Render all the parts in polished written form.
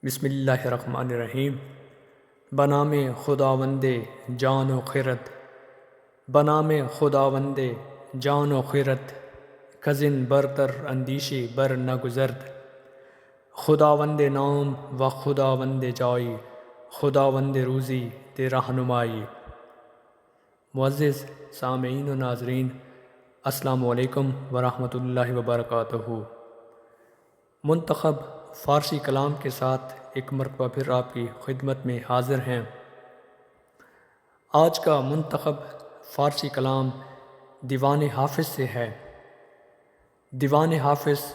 بسم اللہ الرحمن الرحیم۔ بنام خداوند جان و خرد، بنام خداوند جان و خرد، کزن برتر اندیشی بر نگذرد. خداوند نام و خداوند جائی، خداوند روزی دے رہنمائی. معزز سامعین و ناظرین، السلام علیکم ورحمۃ اللہ وبرکاتہ. منتخب فارسی کلام کے ساتھ ایک مرتبہ پھر آپ کی خدمت میں حاضر ہیں. آج کا منتخب فارسی کلام دیوان حافظ سے ہے. دیوان حافظ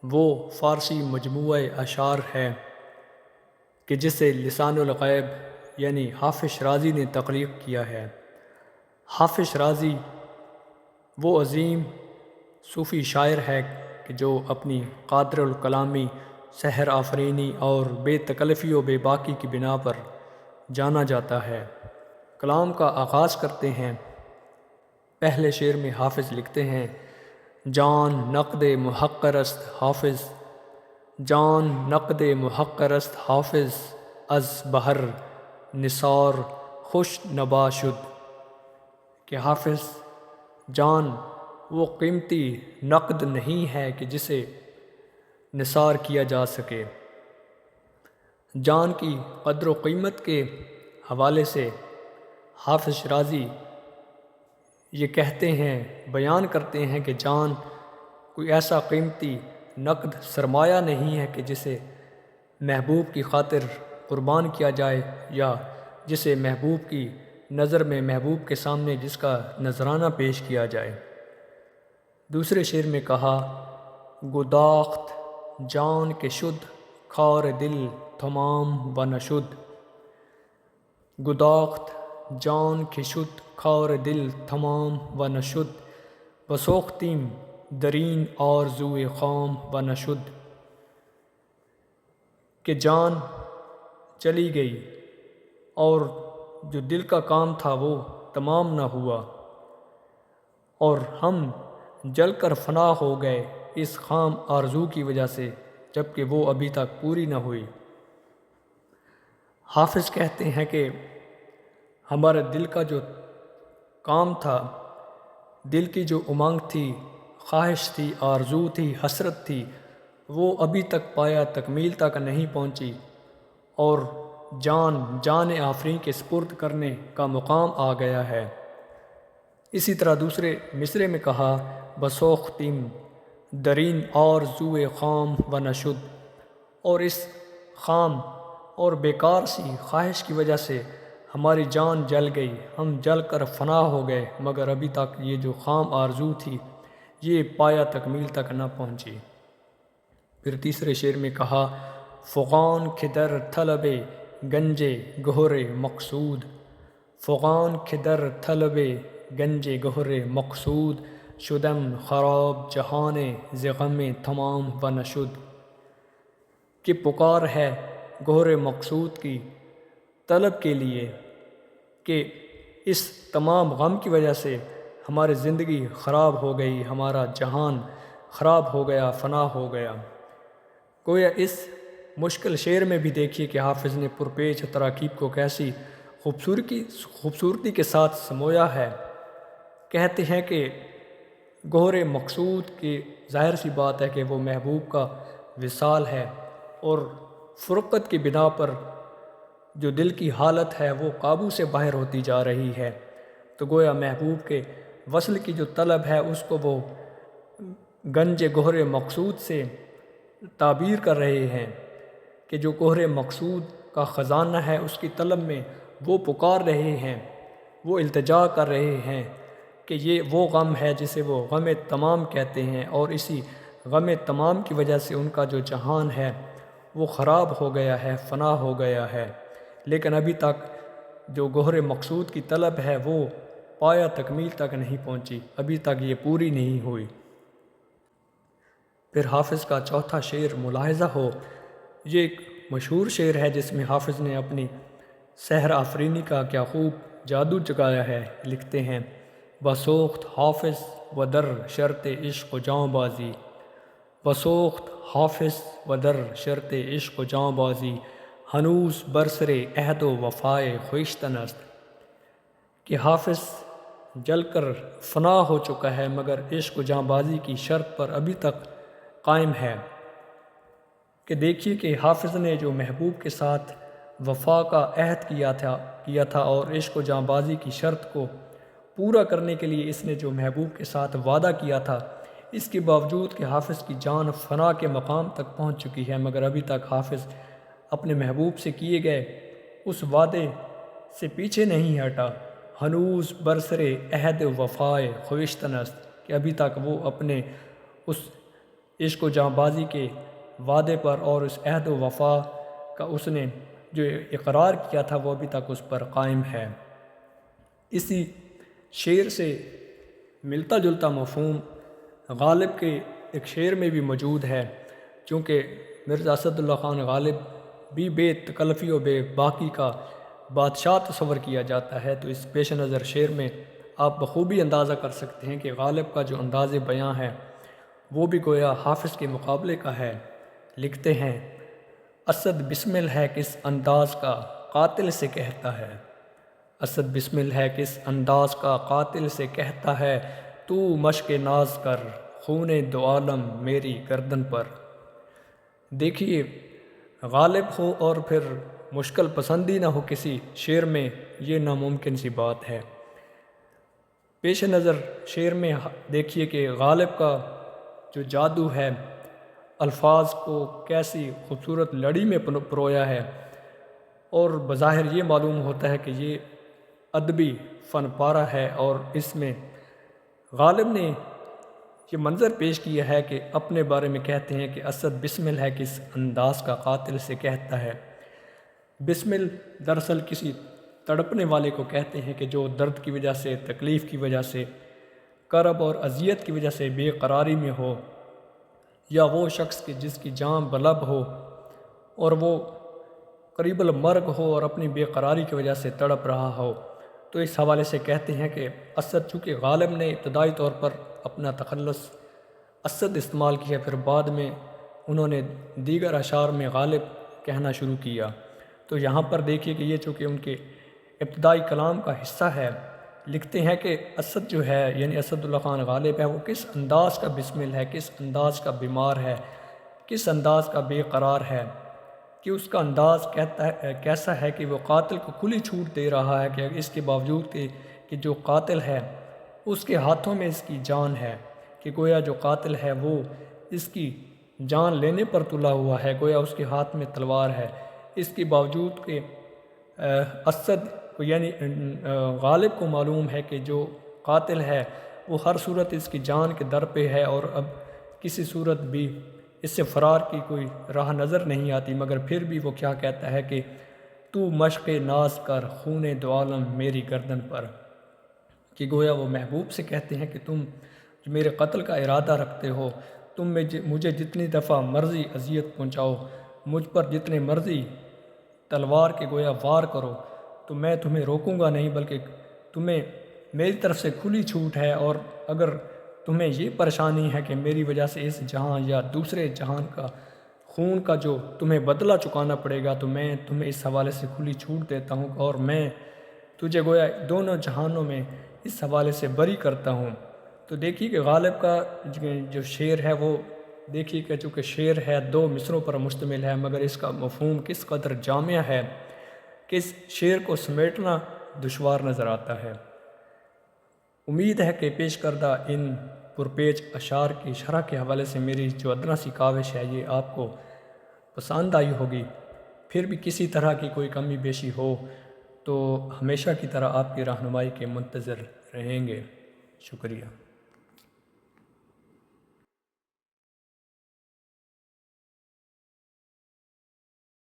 وہ فارسی مجموعہ اشعار ہے کہ جسے لسان الغیب یعنی حافظ شرازی نے تخلیق کیا ہے. حافظ شرازی وہ عظیم صوفی شاعر ہے کہ جو اپنی قادر الکلامی، سحر آفرینی اور بے تکلفی و بے باکی کی بنا پر جانا جاتا ہے. کلام کا آغاز کرتے ہیں. پہلے شعر میں حافظ لکھتے ہیں: جان نقد محقر است حافظ، جان نقد محقر است حافظ، از بہر نثار خوش نبا شد. کہ حافظ جان وہ قیمتی نقد نہیں ہے کہ جسے نثار کیا جا سکے. جان کی قدر و قیمت کے حوالے سے حافظ شرازی یہ کہتے ہیں، بیان کرتے ہیں کہ جان کوئی ایسا قیمتی نقد سرمایہ نہیں ہے کہ جسے محبوب کی خاطر قربان کیا جائے یا جسے محبوب کی نظر میں، محبوب کے سامنے جس کا نذرانہ پیش کیا جائے. دوسرے شعر میں کہا: گداخت جان کے شد خار دل تمام و نشد. گداخت جان کے شد خار دل تمام و نشد، بسوختیم درین آرزوئے خام و نشد. کہ جان چلی گئی اور جو دل کا کام تھا وہ تمام نہ ہوا، اور ہم جل کر فنا ہو گئے اس خام آرزو کی وجہ سے، جبکہ وہ ابھی تک پوری نہ ہوئی. حافظ کہتے ہیں کہ ہمارے دل کا جو کام تھا، دل کی جو امنگ تھی، خواہش تھی، آرزو تھی، حسرت تھی، وہ ابھی تک پایا تکمیل تک نہیں پہنچی، اور جان آفرین کے سپرد کرنے کا مقام آ گیا ہے. اسی طرح دوسرے مصرے میں کہا: بسوختیم درین آرزوئے خام و نشد. اور اس خام اور بیکار سی خواہش کی وجہ سے ہماری جان جل گئی، ہم جل کر فنا ہو گئے، مگر ابھی تک یہ جو خام آرزو تھی یہ پایا تکمیل تک نہ پہنچی. پھر تیسرے شعر میں کہا: فغان کے در طلب گنج گہر مقصود. فغان کے در طلب گنج گہر مقصود، شدم خراب جہان ز غم تمام و نشد. کہ پکار ہے گہر مقصود کی طلب کے لیے کہ اس تمام غم کی وجہ سے ہماری زندگی خراب ہو گئی، ہمارا جہان خراب ہو گیا، فنا ہو گیا. گویا اس مشکل شعر میں بھی دیکھیے کہ حافظ نے پرپیچ تراکیب کو کیسی خوبصورتی کے ساتھ سمویا ہے. کہتے ہیں کہ گہر مقصود کی ظاہر سی بات ہے کہ وہ محبوب کا وصال ہے، اور فرقت کی بنا پر جو دل کی حالت ہے وہ قابو سے باہر ہوتی جا رہی ہے. تو گویا محبوب کے وصل کی جو طلب ہے اس کو وہ گنج گہر مقصود سے تعبیر کر رہے ہیں کہ جو گہر مقصود کا خزانہ ہے اس کی طلب میں وہ پکار رہے ہیں، وہ التجا کر رہے ہیں کہ یہ وہ غم ہے جسے وہ غم تمام کہتے ہیں، اور اسی غم تمام کی وجہ سے ان کا جو جہان ہے وہ خراب ہو گیا ہے، فنا ہو گیا ہے. لیکن ابھی تک جو گہر مقصود کی طلب ہے وہ پایا تکمیل تک نہیں پہنچی، ابھی تک یہ پوری نہیں ہوئی. پھر حافظ کا چوتھا شعر ملاحظہ ہو، یہ ایک مشہور شعر ہے جس میں حافظ نے اپنی سحر آفرینی کا کیا خوب جادو جگایا ہے. لکھتے ہیں: بسوخت حافظ و در شرط عشق و جاں بازی. وسوخت حافظ و در شرط عشق و جاں بازی ہنوز برسر عہد و وفائے خویشتن است، کہ حافظ جل کر فنا ہو چکا ہے مگر عشق و جاں بازی کی شرط پر ابھی تک قائم ہے۔ کہ دیکھیے کہ حافظ نے جو محبوب کے ساتھ وفا کا عہد کیا تھا اور عشق و جاں بازی کی شرط کو پورا کرنے کے لیے اس نے جو محبوب کے ساتھ وعدہ کیا تھا، اس کے باوجود کہ حافظ کی جان فنا کے مقام تک پہنچ چکی ہے مگر ابھی تک حافظ اپنے محبوب سے کیے گئے اس وعدے سے پیچھے نہیں ہٹا۔ ہنوز برسر عہد وفائے خویشتن است، کہ ابھی تک وہ اپنے اس عشق و جاں بازی کے وعدے پر اور اس عہد و وفا کا اس نے جو اقرار کیا تھا وہ ابھی تک اس پر قائم ہے۔ اسی شعر سے ملتا جلتا مفہوم غالب کے ایک شعر میں بھی موجود ہے، چونکہ مرزا اسد اللہ خان غالب بھی بے تکلفی و بے باکی کا بادشاہ تصور کیا جاتا ہے، تو اس پیش نظر شعر میں آپ بخوبی اندازہ کر سکتے ہیں کہ غالب کا جو انداز بیاں ہے وہ بھی گویا حافظ کے مقابلے کا ہے۔ لکھتے ہیں اسد بسمل ہے کس انداز کا قاتل سے کہتا ہے، اسد بسمل ہے کس انداز کا قاتل سے کہتا ہے، تو مشق ناز کر خون دو عالم میری گردن پر۔ دیکھیے غالب ہو اور پھر مشکل پسندی نہ ہو کسی شعر میں، یہ ناممکن سی بات ہے۔ پیش نظر شعر میں دیکھیے کہ غالب کا جو جادو ہے الفاظ کو کیسی خوبصورت لڑی میں پرویا ہے، اور بظاہر یہ معلوم ہوتا ہے کہ یہ ادبی فن پارہ ہے، اور اس میں غالب نے یہ منظر پیش کیا ہے کہ اپنے بارے میں کہتے ہیں کہ اسد بسمل ہے کس انداز کا قاتل سے کہتا ہے۔ بسمل دراصل کسی تڑپنے والے کو کہتے ہیں کہ جو درد کی وجہ سے، تکلیف کی وجہ سے، کرب اور اذیت کی وجہ سے بے قراری میں ہو، یا وہ شخص کہ جس کی جان بلب ہو اور وہ قریب المرگ ہو اور اپنی بے قراری کی وجہ سے تڑپ رہا ہو، تو اس حوالے سے کہتے ہیں کہ اسد، چونکہ غالب نے ابتدائی طور پر اپنا تخلص اسد استعمال کیا، پھر بعد میں انہوں نے دیگر اشعار میں غالب کہنا شروع کیا، تو یہاں پر دیکھیے کہ یہ چونکہ ان کے ابتدائی کلام کا حصہ ہے، لکھتے ہیں کہ اسد جو ہے یعنی اسد اللہ خان غالب ہے، وہ کس انداز کا بسمل ہے، کس انداز کا بیمار ہے، کس انداز کا بے قرار ہے، کہ اس کا انداز کیسا ہے کہ وہ قاتل کو کھلی چھوٹ دے رہا ہے، کہ اس کے باوجود کہ جو قاتل ہے اس کے ہاتھوں میں اس کی جان ہے، کہ گویا جو قاتل ہے وہ اس کی جان لینے پر تلا ہوا ہے، گویا اس کے ہاتھ میں تلوار ہے، اس کے باوجود کہ اسد کو یعنی غالب کو معلوم ہے کہ جو قاتل ہے وہ ہر صورت اس کی جان کے در پہ ہے، اور اب کسی صورت بھی اس سے فرار کی کوئی راہ نظر نہیں آتی، مگر پھر بھی وہ کیا کہتا ہے کہ تو مشق ناز کر خون دو عالم میری گردن پر، کہ گویا وہ محبوب سے کہتے ہیں کہ تم جو میرے قتل کا ارادہ رکھتے ہو، تم مجھے جتنی دفعہ مرضی اذیت پہنچاؤ، مجھ پر جتنے مرضی تلوار کے گویا وار کرو، تو میں تمہیں روکوں گا نہیں، بلکہ تمہیں میری طرف سے کھلی چھوٹ ہے، اور اگر تمہیں یہ پریشانی ہے کہ میری وجہ سے اس جہاں یا دوسرے جہان کا خون کا جو تمہیں بدلہ چکانا پڑے گا، تو میں تمہیں اس حوالے سے کھلی چھوٹ دیتا ہوں، اور میں تجھے گویا دونوں جہانوں میں اس حوالے سے بری کرتا ہوں۔ تو دیکھیے کہ غالب کا جو شعر ہے وہ دیکھیے کہ چونکہ شعر ہے 2 مصروں پر مشتمل ہے، مگر اس کا مفہوم کس قدر جامع ہے کہ اس شعر کو سمیٹنا دشوار نظر آتا ہے۔ امید ہے کہ پیش کردہ ان پرپیچ اشعار کی شرح کے حوالے سے میری جو ادنا سی کاوش ہے یہ آپ کو پسند آئی ہوگی۔ پھر بھی کسی طرح کی کوئی کمی بیشی ہو تو ہمیشہ کی طرح آپ کی رہنمائی کے منتظر رہیں گے۔ شکریہ۔